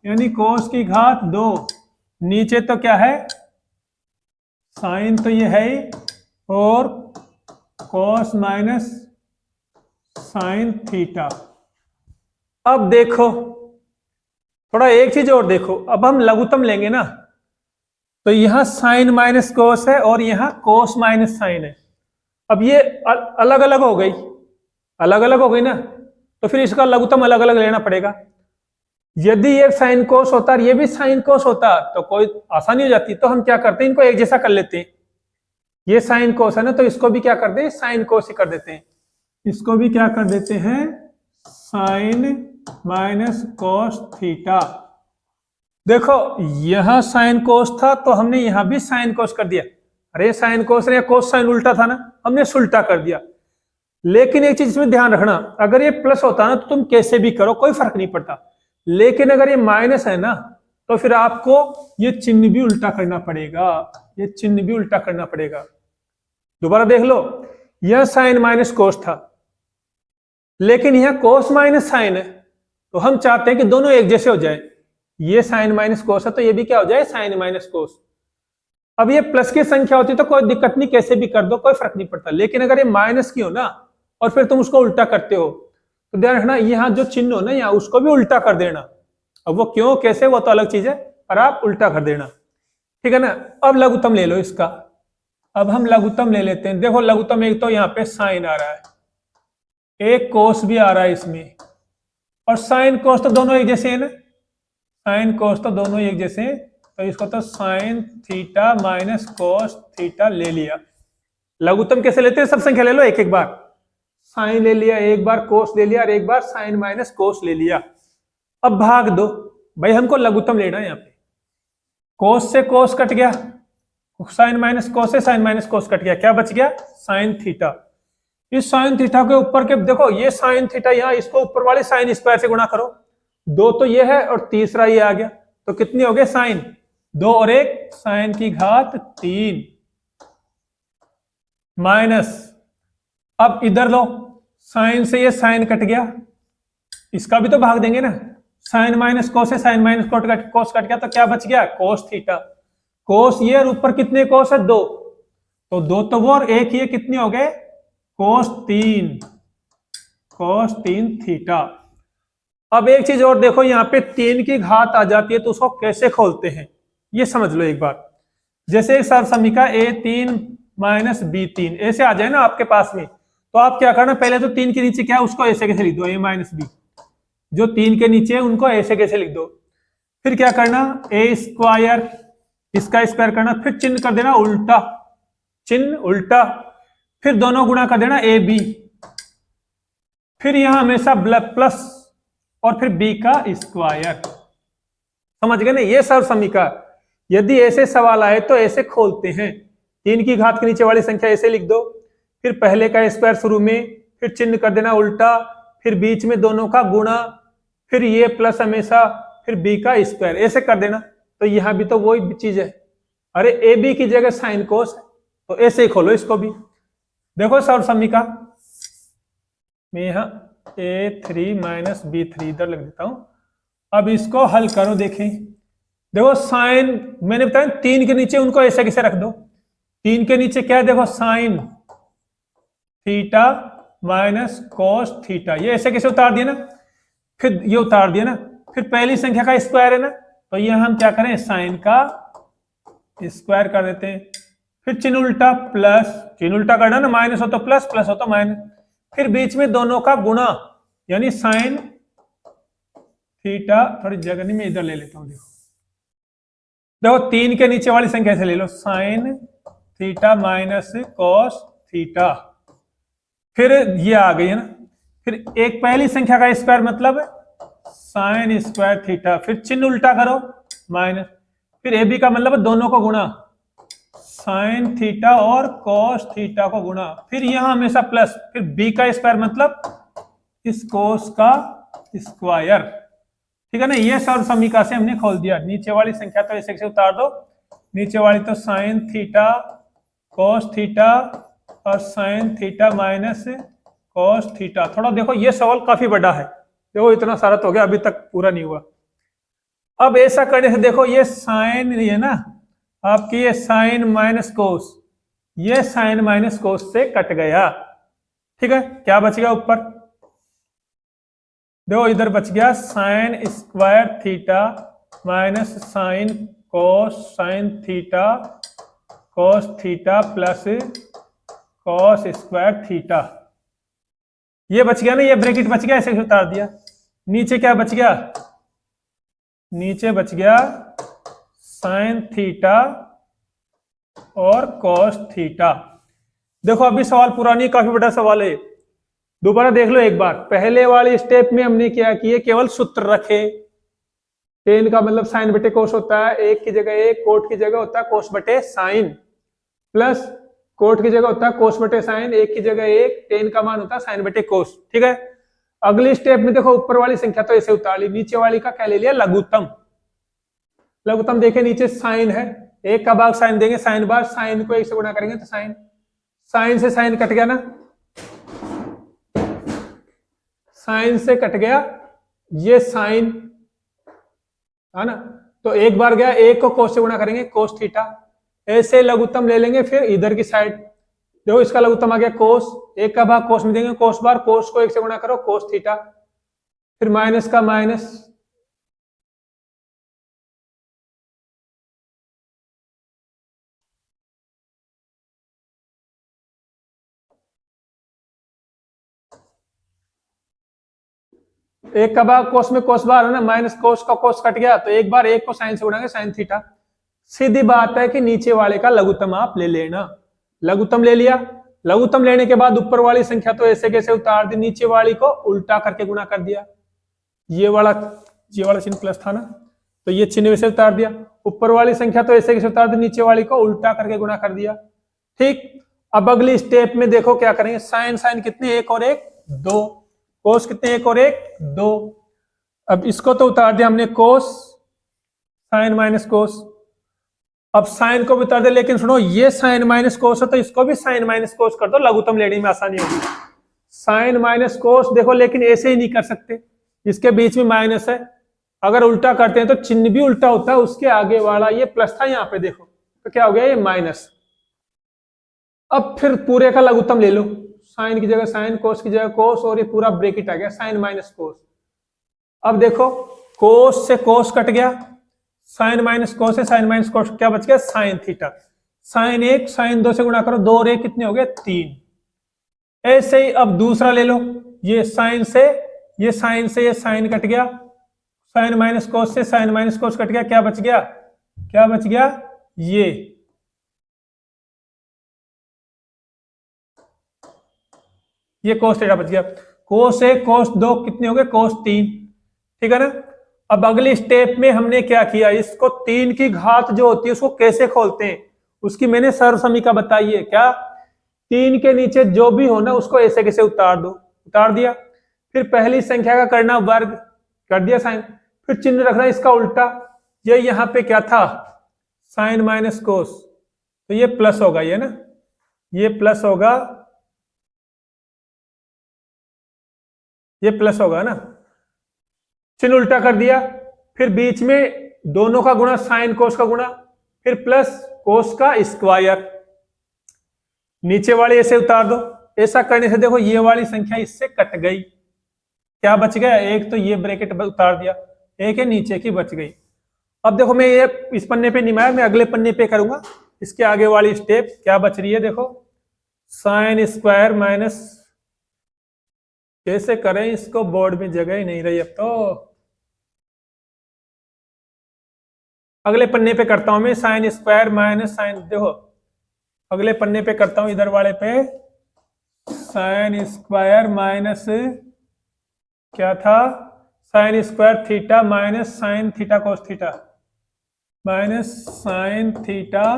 यानी कॉस की घात 2, नीचे तो क्या है, साइन तो ये है ही, और कॉस माइनस साइन थीटा। अब देखो थोड़ा एक चीज और देखो, अब हम लघुत्तम लेंगे ना, तो यहां साइन माइनस कोस है और यहां कोस माइनस साइन है। अब ये अलग अलग हो गई, अलग अलग हो गई ना, तो फिर इसका लघुत्तम अलग अलग लेना पड़ेगा। यदि ये साइन कोस होता और ये भी साइन कोस होता तो कोई आसानी हो जाती। तो हम क्या करते हैं, इनको एक जैसा कर लेते हैं, ये साइन कोस है ना, तो इसको भी क्या कर दें, साइन कोस ही कर देते हैं, इसको भी क्या कर देते हैं, साइन माइनस कोस थीटा। देखो यहां साइन कोस था तो हमने यहां भी साइन कोस कर दिया, अरे साइन कोस या कोस साइन उल्टा था ना, हमने उल्टा कर दिया। लेकिन एक चीज इसमें ध्यान रखना, अगर ये प्लस होता ना तो तुम कैसे भी करो कोई फर्क नहीं पड़ता, लेकिन अगर ये माइनस है ना तो फिर आपको ये चिन्ह भी उल्टा करना पड़ेगा, ये चिन्ह भी उल्टा करना पड़ेगा। दोबारा देख लो, यह साइन माइनस कोस था, लेकिन यह कोस माइनस साइन है, तो हम चाहते हैं कि दोनों एक जैसे हो जाए। ये साइन माइनस कोस है तो ये भी क्या हो जाए, साइन माइनस कोस। अब ये प्लस की संख्या होती तो कोई दिक्कत नहीं, कैसे भी कर दो कोई फर्क नहीं पड़ता, लेकिन अगर ये माइनस की हो ना और फिर तुम उसको उल्टा करते हो तो ध्यान रखना, यहाँ जो चिन्ह हो ना यहाँ उसको भी उल्टा कर देना। अब वो क्यों कैसे वो तो अलग चीज है, पर आप उल्टा कर देना, ठीक है ना। अब लघुत्तम ले लो इसका, अब हम लघुत्तम ले लेते हैं। देखो लघुत्तम एक तो यहाँ पे साइन आ रहा है, एक कोस भी आ रहा है इसमें, और साइन कोस तो दोनों एक जैसे हैं ना, साइन कोस तो दोनों एक जैसे हैं, तो इसको तो sign theta minus cos theta ले लिया। लघुत्तम कैसे लेते हैं, सब संख्या ले लो एक एक बार। साइन ले लिया एक बार, कोस ले लिया, और एक बार साइन माइनस कोस ले लिया। अब भाग दो, भाई हमको लघुत्तम लेना है। यहाँ पे कोस से कोस कट गया, साइन माइनस कोस से साइन माइनस कोस कट गया, क्या बच गया, साइन थीटा। इस साइन थीटा के ऊपर के देखो ये साइन थीटा, यहाँ इसको ऊपर वाले साइन स्क्वायर से गुणा करो, दो तो ये है और तीसरा ये आ गया, तो कितने हो गए साइन, 2 और 1 साइन की घात 3 माइनस, अब इधर लो, साइन से ये साइन कट गया, इसका भी तो भाग देंगे ना, साइन माइनस कोस से साइन माइनस कोस कट गया, तो क्या बच गया, कोस थीटा। कोस ये और ऊपर कितने कोस है, 2, तो 2 तो वो और 1 ये, कितने हो गए, कोस 3 थीटा। अब एक चीज और देखो, यहाँ पे 3 की घात आ जाती है तो उसको कैसे खोलते हैं ये समझ लो एक बार। जैसे सरसमीका a3 माइनस b3 ऐसे आ जाए ना आपके पास में, तो आप क्या करना, पहले तो 3 के नीचे क्या है उसको ऐसे कैसे लिख दो, a माइनस बी, जो 3 के नीचे है उनको ऐसे कैसे लिख दो। फिर क्या करना, a स्क्वायर, इसका स्क्वायर करना, फिर चिन्ह कर देना उल्टा, चिन्ह उल्टा, फिर दोनों गुणा कर देना ए बी, फिर यहां हमेशा प्लस, और फिर b का स्क्वायर। समझ गए ना, ये सब समीका। यदि ऐसे सवाल आए तो ऐसे खोलते हैं, 3 की घात के नीचे वाली संख्या ऐसे लिख दो, फिर पहले का स्क्वायर शुरू में, फिर चिन्ह कर देना उल्टा, फिर बीच में दोनों का गुणा, फिर ये प्लस हमेशा, फिर b का स्क्वायर, ऐसे कर देना। तो यहां भी तो वही चीज है, अरे ए बी की जगह साइन कोस है, तो ऐसे ही खोलो इसको भी। देखो सर समीका मैं यहां a3 माइनस b3 इधर लिख देता हूं। अब इसको हल करो, देखें, देखो साइन मैंने बताया 3 के नीचे उनको ऐसे कैसे रख दो, 3 के नीचे क्या है, देखो sign theta minus cos theta, ये ऐसे कैसे उतार दिया ना, फिर ये उतार दिया ना, फिर पहली संख्या का स्क्वायर है ना, तो ये हम क्या करें, साइन का स्क्वायर कर देते हैं, फिर चिन्ह उल्टा प्लस, चिन्ह उल्टा करना ना, माइनस हो तो प्लस, प्लस हो तो माइनस, फिर बीच में दोनों का गुणा, यानी साइन थीटा, थोड़ी जगह नहीं मैं इधर ले लेता हूं, देखो 3 के नीचे वाली संख्या से ले लो, sine theta minus cos theta, फिर ये आ गई है ना, फिर एक पहली संख्या का स्क्वायर मतलब साइन स्क्वायर थीटा, फिर चिन्ह उल्टा करो माइनस, फिर ए बी का मतलब दोनों को गुणा, साइन थीटा और कोस थीटा को गुणा, फिर यहां हमेशा प्लस, फिर b का स्क्वायर मतलब इस कोस का स्क्वायर। ठीक है ना, ये सब समीका से हमने खोल दिया। नीचे वाली संख्या तो ऐसे उतार दो, नीचे वाली तो साइन थीटा कोस थीटा और sign theta minus cos theta. थोड़ा देखो ये सवाल काफी बड़ा है, देखो इतना सारा तो हो गया, अभी तक पूरा नहीं हुआ। अब ऐसा करने से देखो ये साइन है ना आपकी, ये साइन माइनस कोस, ये साइन माइनस कोस से कट गया। ठीक है, क्या बच गया ऊपर, देखो इधर बच गया sine square theta minus sine theta cos theta plus cos square theta, ये बच गया ना, ये ब्रैकेट बच गया, ऐसे उतार दिया। नीचे क्या बच गया, नीचे बच गया साइन थीटा और कोस थीटा। देखो अभी सवाल पूरा नहीं, काफी बड़ा सवाल है, दोबारा देख लो एक बार। पहले वाली स्टेप में हमने क्या किया, केवल सूत्र रखे, टेन का मतलब साइन बटे कोस होता है, एक की जगह एक, कोट की जगह होता है कोस बटे साइन, प्लस कोट की जगह होता है कोस बटे साइन, एक की जगह एक, टेन का मान होता है साइन बटे कोस। ठीक है, अगली स्टेप में देखो ऊपर वाली संख्या तो ऐसे उतार ली, नीचे वाली का क्या ले लिया, लघुत्तम। लघुत्तम देखे नीचे साइन है, एक का भाग साइन देंगे, साइन बार, साइन को एक से गुणा करेंगे तो साइन, साइन से साइन कट गया ना, साइन से कट गया, ये साइन है ना, तो एक बार गया, एक को कोस से गुणा करेंगे कोस थीटा, ऐसे लघुत्तम ले लेंगे। फिर इधर की साइड देखो इसका लघुत्तम आ गया कोस, एक का भाग कोस में देंगे, कोस बार, कोस को एक से गुणा करो कोस थीटा, फिर माइनस का माइनस, एक का भाग कोस में कोस बार है ना, माइनस कोस का कोस कट गया तो एक बार एक को साइन से गुणाएंगे साइन थीटा। सीधी बात है कि नीचे वाले का लघुत्तम आप ले लेना। लघुत्तम ले लिया, लघुत्तम लेने के बाद ऊपर वाली संख्या तो ऐसे कैसे उतार दी, नीचे वाली को उल्टा करके गुणा कर दिया। ये वाला चिन्ह प्लस था ना, तो ये चिन्ह वैसे उतार दिया। ऊपर वाली संख्या तो ऐसे कैसे उतार दी, नीचे वाली को उल्टा करके गुणा कर दिया। ठीक, अब अगली स्टेप में देखो क्या करेंगे। साइन साइन कितने, एक और एक दो, कोस कितने, एक और एक दो। अब इसको तो उतार दिया हमने कोस, साइन माइनस कोस। अब साइन को भी उतार दे, लेकिन सुनो ये साइन माइनस कोस है तो इसको भी साइन माइनस कोस कर दो, लघुत्तम लेने में आसानी होगी। साइन माइनस कोस देखो, लेकिन ऐसे ही नहीं कर सकते, इसके बीच में माइनस है। अगर उल्टा करते हैं तो चिन्ह भी उल्टा होता है, उसके आगे वाला ये प्लस था यहाँ पे देखो, तो क्या हो गया ये माइनस। अब फिर पूरे का लघुत्तम ले लो, साइन की जगह साइन, कोस की जगह कोस, और ये पूरा ब्रैकेट आ गया साइन माइनस कोस। अब देखो कोस से कोस कट गया, साइन माइनस कोस से साइन माइनस कोस, क्या बच गया साइन थीटा। साइन एक साइन दो से गुणा करो, दो और एक कितने हो गए तीन। ऐसे ही अब दूसरा ले लो, ये साइन से ये साइन से ये साइन कट गया, साइन माइनस कोस से साइन माइनस कोस कट गया, क्या बच गया, क्या बच गया ये कोस थीटा बच गया। कोस एक कोस दो कितने हो गए कोस तीन, ठीक है ना। अब अगली स्टेप में हमने क्या किया, इसको तीन की घात जो होती है उसको कैसे खोलते हैं, उसकी मैंने सर्व समीकरण बताई है। क्या, तीन के नीचे जो भी हो ना उसको ऐसे कैसे उतार दो, उतार दिया। फिर पहली संख्या का करना वर्ग, कर दिया साइन, फिर चिन्ह रखना इसका उल्टा। ये यहाँ पे क्या था साइन माइनस कोस, तो ये प्लस होगा, ये ना ये प्लस होगा, ये प्लस होगा ना, चिन्ह उल्टा कर दिया। फिर बीच में दोनों का गुणा, साइन कोस का गुणा, फिर प्लस कोस का स्क्वायर, नीचे वाले ऐसे उतार दो। ऐसा करने से देखो ये वाली संख्या इससे कट गई, क्या बच गया एक, तो ये ब्रैकेट उतार दिया, एक है नीचे की बच गई। अब देखो मैं ये इस पन्ने पे नहीं माया, मैं अगले पन्ने पे करूंगा। इसके आगे वाली स्टेप क्या बच रही है देखो, साइन स्क्वायर माइनस, कैसे करें इसको, बोर्ड में जगह ही नहीं रही अब तो। अगले पन्ने पे करता हूं मैं, साइन स्क्वायर माइनस साइन, देखो अगले पन्ने पे करता हूं, इधर वाले पे साइन स्क्वायर माइनस क्या था, sine square theta minus sine theta cos theta, minus sine theta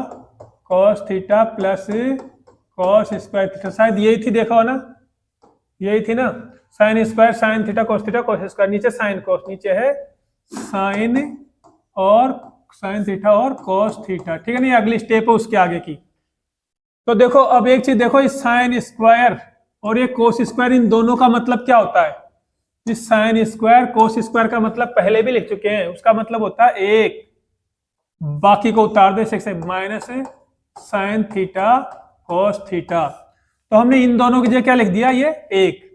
cos theta plus cos square theta, शायद यही थी, देखो ना यही थी ना, sine square sine theta cos square, नीचे साइन कोस, नीचे है साइन और साइन थीटा और कोस थीटा, ठीक है ना। अगली स्टेप है उसके आगे की। तो देखो अब एक चीज देखो, इस साइन स्क्वायर और ये कोस स्क्वायर, इन दोनों का मतलब क्या होता है। इस साइन स्क्वायर कोस स्क्वायर का मतलब पहले भी लिख चुके हैं, उसका मतलब होता है एक, बाकी को उतार दे से minus sine theta cos theta. तो हमने इन दोनों की जगह क्या लिख दिया, ये एक,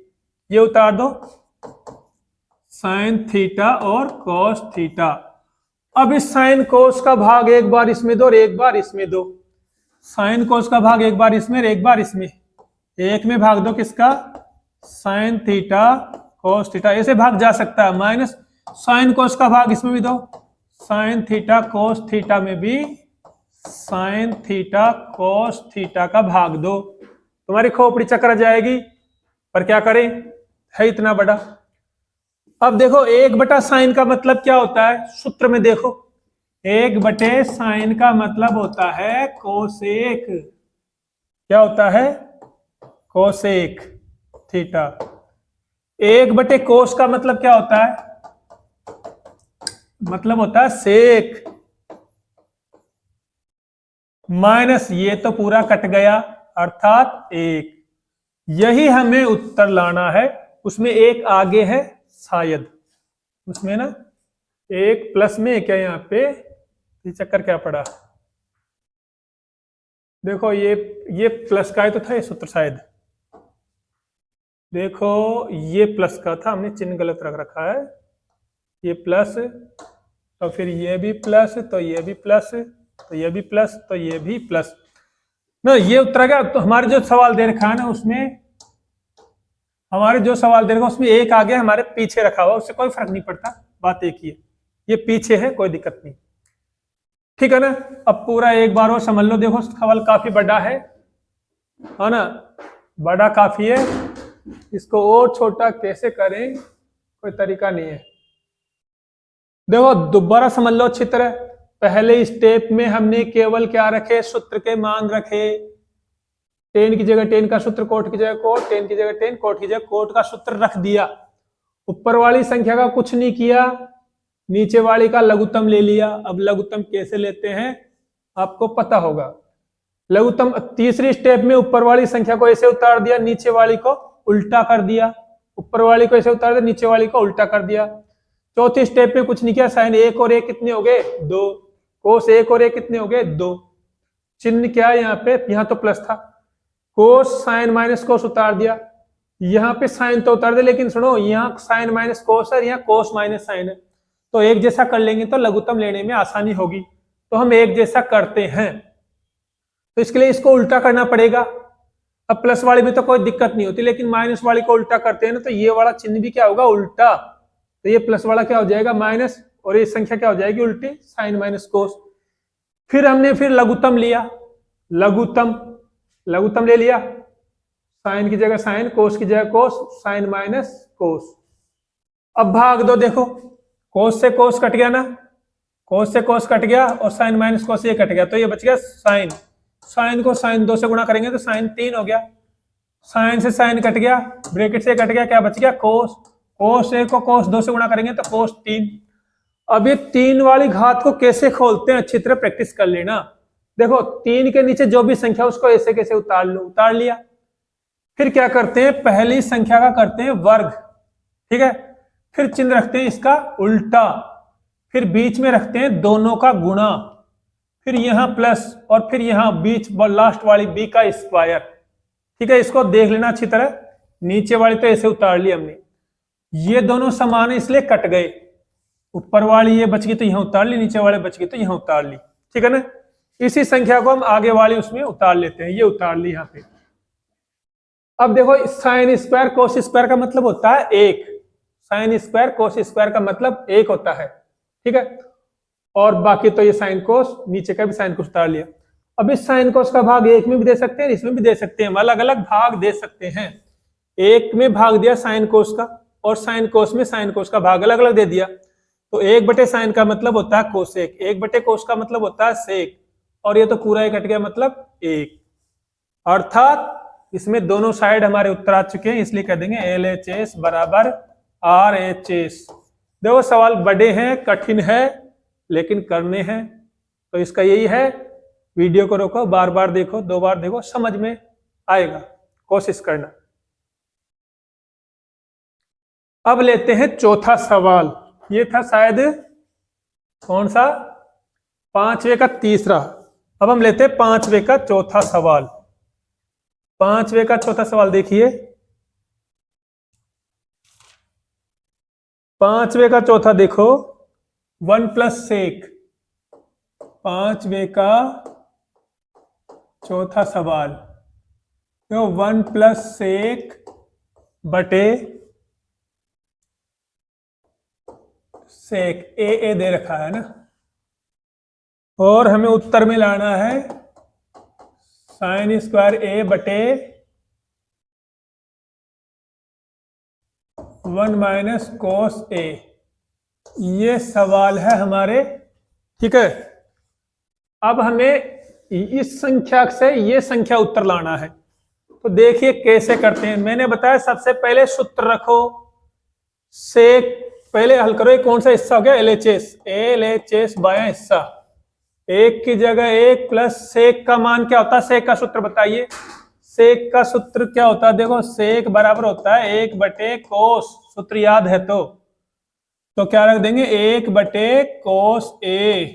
ये उतार दो साइन थीटा और कोस थीटा। अब इस साइन कोस का भाग एक बार इसमें दो और एक बार इसमें दो, साइन कोस का भाग एक बार इसमें और एक बार इसमें, एक में भाग दो किसका, साइन थीटा कोस थीटा, ऐसे भाग जा सकता है। माइनस साइन कोस का भाग इसमें भी दो, साइन थीटा कोस थीटा में भी साइन थीटा कोस थीटा का भाग दो, तुम्हारी खोपड़ी चक्कर जाएगी, पर क्या करें, है इतना बड़ा। अब देखो एक बटा साइन का मतलब क्या होता है, सूत्र में देखो, एक बटे साइन का मतलब होता है कोसेक, क्या होता है कोसेक थीटा। एक बटे कोस का मतलब क्या होता है, मतलब होता है सेक, माइनस ये तो पूरा कट गया अर्थात एक। यही हमें उत्तर लाना है, उसमें एक आगे है शायद, उसमें ना एक प्लस में क्या यहाँ पे चक्कर क्या पड़ा, देखो ये प्लस का है तो था ये सूत्र शायद, देखो ये प्लस का था, हमने चिन्ह गलत रख रखा है, ये प्लस तो फिर ये भी प्लस, तो ये भी प्लस, तो ये भी प्लस, तो ये भी प्लस ना, ये उत्तर गया। तो हमारे जो सवाल दे रखा है ना उसमें हमारे जो सवाल दे रखा उसमें एक आगे हमारे पीछे रखा हुआ, उससे कोई फर्क नहीं पड़ता, बात एक ही है, ये पीछे है कोई दिक्कत नहीं, ठीक है ना। अब पूरा एक बार और समझ लो, देखो सवाल काफी बड़ा है ना, बड़ा काफी है, इसको और छोटा कैसे करें कोई तरीका नहीं है। देखो दोबारा समझ लो अच्छी तरह, पहले स्टेप में हमने केवल क्या रखे, सूत्र के मान रखे, 10 की जगह 10 का सूत्र, कोट की जगह कोट, 10 की जगह 10, कोट की जगह कोट का सूत्र रख दिया। ऊपर वाली संख्या का कुछ नहीं किया, नीचे वाली का लघुत्तम ले लिया। अब लघुत्तम कैसे लेते हैं आपको पता होगा। लघुत्तम तीसरी स्टेप में ऊपर वाली संख्या को ऐसे उतार दिया, नीचे वाली को उल्टा कर दिया, ऊपर वाली को ऐसे उतार दिया, नीचे वाली को उल्टा कर दिया। चौथी स्टेप में कुछ नहीं किया, साइन 1 और 1 कितने हो गए 2, कोस 1 और 1 कितने हो गए 2, चिन्ह क्या है यहाँ पे, यहाँ तो प्लस था, कोस साइन माइनस कोस उतार दिया, यहाँ पे साइन तो उतार दे, लेकिन सुनो यहाँ साइन माइनस कोस है, यहाँ कोस माइनस साइन है, तो एक जैसा कर लेंगे तो लघुत्तम लेने में आसानी होगी, तो हम एक जैसा करते हैं, तो इसके लिए इसको उल्टा करना पड़ेगा। अब प्लस वाले में तो कोई दिक्कत नहीं होती, लेकिन माइनस वाले को उल्टा करते हैं ना, तो ये वाला चिन्ह भी क्या होगा उल्टा, तो ये प्लस वाला क्या हो जाएगा माइनस, और ये संख्या क्या हो जाएगी उल्टी साइन माइनस कोस। फिर हमने फिर लघुत्तम लिया, लघुत्तम ले लिया, साइन की जगह साइन, कोस की जगह कोस, साइन माइनस कोस। अब भाग दो, देखो कोस से कोस कट गया ना, कोस से कोस कट गया और साइन माइनस कोस ये कट गया, तो ये बच गया साइन, साइन को साइन 2 से गुणा करेंगे तो साइन 3 हो गया, साइन से साइन कट गया, ब्रैकेट से कट गया, क्या बच गया कोस, कोस 1 को कोस 2 से गुणा करेंगे तो कोस 3। अब ये 3 वाली घात को कैसे खोलते हैं अच्छी तरह प्रैक्टिस कर लेना। देखो 3 के नीचे जो भी संख्या उसको ऐसे कैसे उतार लो, उतार लिया, फिर क्या करते हैं पहली संख्या का करते हैं वर्ग, ठीक है, फिर चिन्ह रखते हैं इसका उल्टा, फिर बीच में रखते हैं दोनों का गुणा, फिर यहां प्लस और फिर यहां बीच लास्ट वाली b का स्क्वायर, ठीक है। इसको देख लेना अच्छी तरह, नीचे वाली तो ऐसे उतार ली हमने, ये दोनों समान है इसलिए कट गए, ऊपर वाली ये बच गई तो यहां उतार ली, नीचे वाले बच गए तो यहां उतार ली, ठीक है ना। इसी संख्या को हम आगे वाली उसमें उतार लेते हैं, ये उतार ली यहां पे। अब देखो साइन स्क्वायर कोस स्क्वायर का मतलब होता है 1, साइन स्क्वायर कोस स्क्वायर का मतलब 1 होता है, ठीक है, और बाकी तो ये साइन कोस, नीचे का भी साइन कोस उतार लिया। अब इस साइन कोस का भाग 1 में भी दे सकते हैं, इसमें भी दे सकते हैं, हम अलग अलग भाग दे सकते हैं। 1 में भाग दिया साइन कोस का, और साइन कोस में साइन कोस का भाग अलग अलग दे दिया, तो 1/sin का मतलब होता है कोसेक, 1/कोस का मतलब होता है सेक, और ये तो पूरा ही कट गया मतलब 1, अर्थात इसमें दोनों साइड हमारे उत्तर आ चुके हैं, इसलिए कह देंगे LHS बराबर RHS। देखो सवाल बड़े हैं, कठिन है, लेकिन करने हैं, तो इसका यही है, वीडियो को रोको, बार बार देखो, 2 बार देखो, समझ में आएगा, कोशिश करना। अब लेते हैं चौथा सवाल, ये था शायद कौन सा 5वें का तीसरा, अब हम लेते हैं 5वें का चौथा सवाल। 5वें का चौथा सवाल देखिए, 5वें का चौथा देखो, 1 + sec, 5वें का चौथा सवाल, तो 1 + sec बटे सेक ए दे रखा है ना, और हमें उत्तर में लाना है साइन स्क्वायर ए बटे 1 - cos a, ये सवाल है हमारे, ठीक है। अब हमें इस संख्या से ये संख्या उत्तर लाना है, तो देखिए कैसे करते हैं। मैंने बताया सबसे पहले सूत्र रखो, सेक पहले हल करो, ये कौन सा हिस्सा हो गया LHS बाया हिस्सा, 1 की जगह 1 प्लस सेक का मान क्या होता है, सेक का सूत्र बताइए, सेक का सूत्र क्या होता है, देखो सेक बराबर होता है 1/cos, सूत्र याद है तो क्या रख देंगे 1/cos a,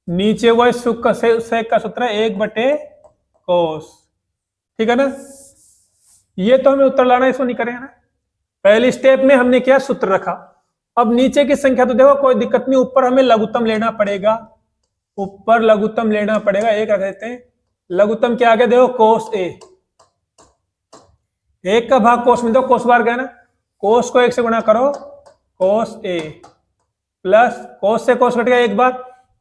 नीचे वो सेक का सूत्र है 1/cos, ठीक है ना। ये तो हमें उत्तर लाना, इसको नहीं करेंगे ना, पहली स्टेप में हमने क्या सूत्र रखा। अब नीचे की संख्या तो देखो कोई दिक्कत नहीं, ऊपर हमें लघुत्तम लेना पड़ेगा, ऊपर लघुत्तम लेना पड़ेगा, 1 रख देते हैं, लघुत्तम क्या आ गया देखो cos a, 1 का भाग कोस में दो, कोस बार गया ना, कोस को 1 से गुणा करो, कोस ए प्लस कोस से कोस कट गया एक बार,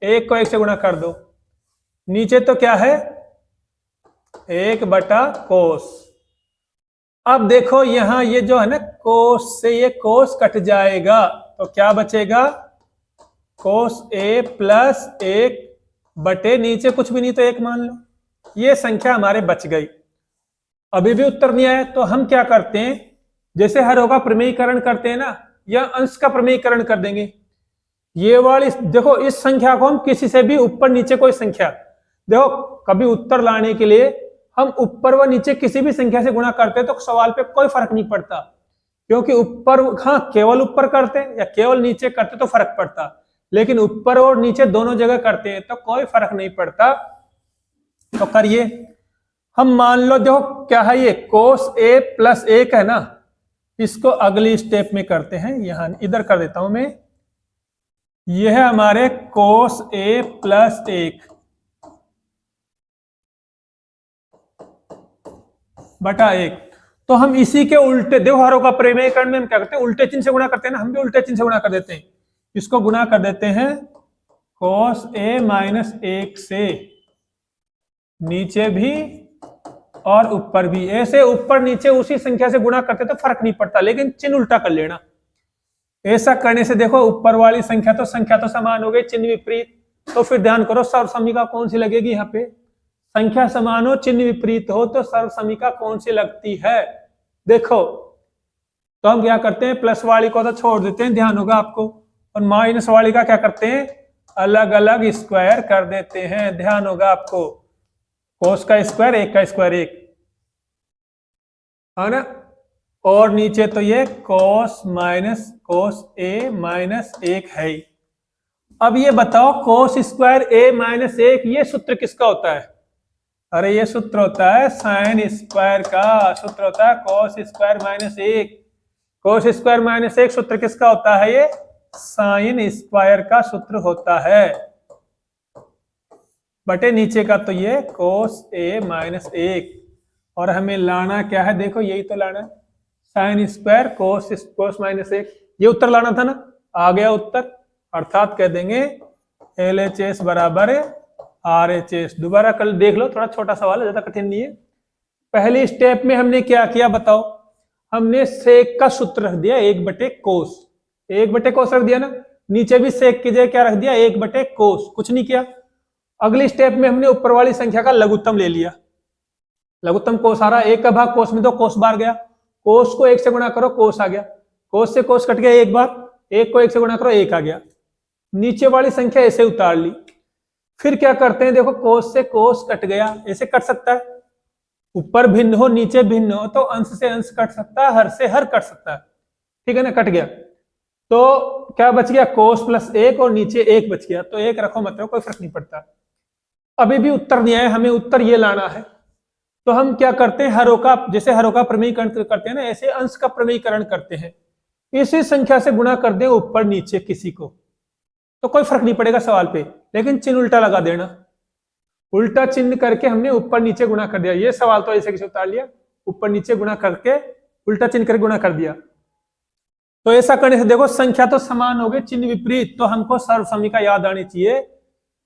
1 को 1 से गुणा कर दो, नीचे तो क्या है 1 बटा कोस। अब देखो यहां ये जो है ना कोस से ये कोस कट जाएगा तो क्या बचेगा, कोस ए प्लस 1 बटे नीचे कुछ भी नहीं तो 1 मान लो। ये संख्या हमारे बच गई। अभी भी उत्तर नहीं आया तो हम क्या करते हैं, जैसे हर होगा प्रमेयीकरण करते हैं ना, या अंश का प्रमेयीकरण कर देंगे। ये वाली देखो इस संख्या को हम किसी से भी ऊपर नीचे कोई संख्या, देखो कभी उत्तर लाने के लिए हम ऊपर व नीचे किसी भी संख्या से गुणा करते हैं तो सवाल पे कोई फर्क नहीं पड़ता, क्योंकि ऊपर हाँ केवल ऊपर करते या केवल नीचे करते तो फर्क पड़ता, लेकिन ऊपर और नीचे दोनों जगह करते हैं तो कोई फर्क नहीं पड़ता। तो करिए, हम मान लो देखो क्या है ये कोस ए प्लस 1 है ना, इसको अगली स्टेप में करते हैं, यहां इधर कर देता हूं मैं। यह है हमारे कोस ए प्लस 1 बटा 1। तो हम इसी के उल्टे देखो हरों का प्रमेयीकरण में हम क्या करते हैं, उल्टे चिन्ह से गुणा करते हैं ना, हम भी उल्टे चिन्ह से गुणा कर देते हैं। इसको गुणा कर देते हैं कोस ए माइनस 1 से, नीचे भी और ऊपर भी, ऐसे ऊपर नीचे उसी संख्या से गुणा करते तो फर्क नहीं पड़ता, लेकिन चिन्ह उल्टा कर लेना। ऐसा करने से देखो ऊपर वाली संख्या तो समान हो गई, चिन्ह विपरीत, तो फिर ध्यान करो सर्वसमीका कौन सी लगेगी, यहाँ पे संख्या समान हो चिन्ह विपरीत हो तो सर्वसमीका कौन सी लगती है। देखो तो हम क्या करते हैं, प्लस वाली को तो छोड़ देते हैं, ध्यान होगा आपको, और माइनस वाली का क्या करते हैं, अलग अलग स्क्वायर कर देते हैं, ध्यान होगा आपको, कोस का स्क्वायर 1 का स्क्वायर 1 है ना, और नीचे तो ये कोस माइनस कोस ए माइनस 1 है। अब ये बताओ कोस स्क्वायर ए माइनस 1 ये सूत्र किसका होता है, अरे ये सूत्र होता है साइन स्क्वायर का, सूत्र होता है cos square minus 1, cos square minus 1 सूत्र किसका होता है, ये साइन स्क्वायर का सूत्र होता है, बटे नीचे का तो ये कोस ए माइनस 1, और हमें लाना क्या है, देखो यही तो लाना है साइन स्क्वायर कोस माइनस 1, ये उत्तर लाना था ना, आ गया उत्तर, अर्थात कह देंगे LHS बराबर RHS। दोबारा कल देख लो, थोड़ा छोटा सवाल है, ज्यादा कठिन नहीं है। पहली स्टेप में हमने क्या किया बताओ, हमने सेक का सूत्र रख दिया 1 बटे कोस, 1 बटे कोस रख दिया ना, नीचे भी सेक की जगह क्या रख दिया 1 बटे कोस, कुछ नहीं किया। अगली स्टेप में हमने ऊपर वाली संख्या का लघुत्तम ले लिया, लघुत्तम कोस आ रहा, 1 का भाग कोस में दो, कोस बार गया, कोस को 1 से गुणा करो, कोस आ गया, कोस से कोस कट गया एक बार, 1 को 1 से गुणा करो 1 आ गया, नीचे वाली संख्या ऐसे उतार ली। फिर क्या करते हैं, देखो कोस से कोस कट गया, ऐसे कट सकता है, ऊपर भिन्न हो नीचे भिन्न हो तो अंश से अंश कट सकता है, हर से हर कट सकता है, ठीक है ना, कट गया तो क्या बच गया कोस प्लस 1 और नीचे 1 बच गया, तो 1 रखो मतलब कोई फर्क नहीं पड़ता। अभी भी उत्तर नहीं आया, हमें उत्तर ये लाना है, तो हम क्या करते हैं हरों का, जैसे हरों का प्रमेयीकरण करते हैं ना, ऐसे अंश का प्रमेयीकरण करते हैं, इसी संख्या से गुणा कर दें ऊपर नीचे किसी को, तो कोई फर्क नहीं पड़ेगा सवाल पे, लेकिन चिन्ह उल्टा लगा देना, उल्टा चिन्ह करके हमने ऊपर नीचे गुणा कर दिया। ये सवाल तो ऐसे कैसे उतार लिया, ऊपर नीचे गुणा करके उल्टा चिन्ह करके गुणा कर दिया। तो ऐसा करने से देखो संख्या तो समान हो गई, चिन्ह विपरीत, तो हमको सर्वसमीका याद आनी चाहिए।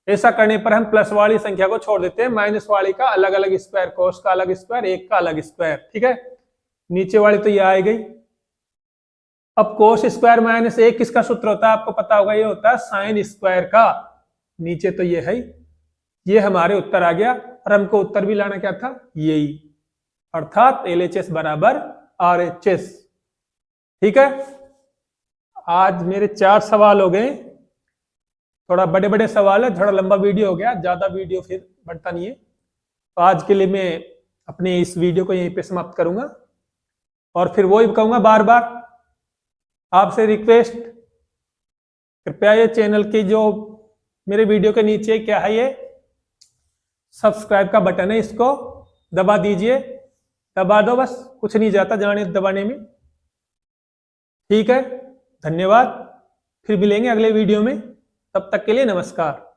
ऐसा करने पर हम प्लस वाली संख्या को छोड़ देते हैं, माइनस वाली का अलग अलग स्क्वायर, कोस का अलग स्क्वायर, 1 का अलग स्क्वायर, ठीक है। नीचे वाली तो ये आ गई। अब कोस स्क्वायर माइनस 1 किसका सूत्र होता है आपको पता होगा, ये होता है साइन स्क्वायर का, नीचे तो ये है, ये हमारे उत्तर आ गया, और हमको उत्तर भी लाना क्या था, यही, अर्थात LHS बराबर RHS, ठीक है। आज मेरे 4 सवाल हो गए, थोड़ा बड़े बड़े सवाल है, थोड़ा लंबा वीडियो हो गया, ज्यादा वीडियो फिर बढ़ता नहीं है, तो आज के लिए मैं अपने इस वीडियो को यहीं पे समाप्त करूंगा, और फिर वही कहूंगा बार बार आपसे रिक्वेस्ट, कृपया ये चैनल की जो मेरे वीडियो के नीचे क्या है, ये सब्सक्राइब का बटन है, इसको दबा दीजिए, दबा दो बस, कुछ नहीं जाता जाने दबाने में, ठीक है। धन्यवाद, फिर मिलेंगे अगले वीडियो में, तब तक के लिए नमस्कार।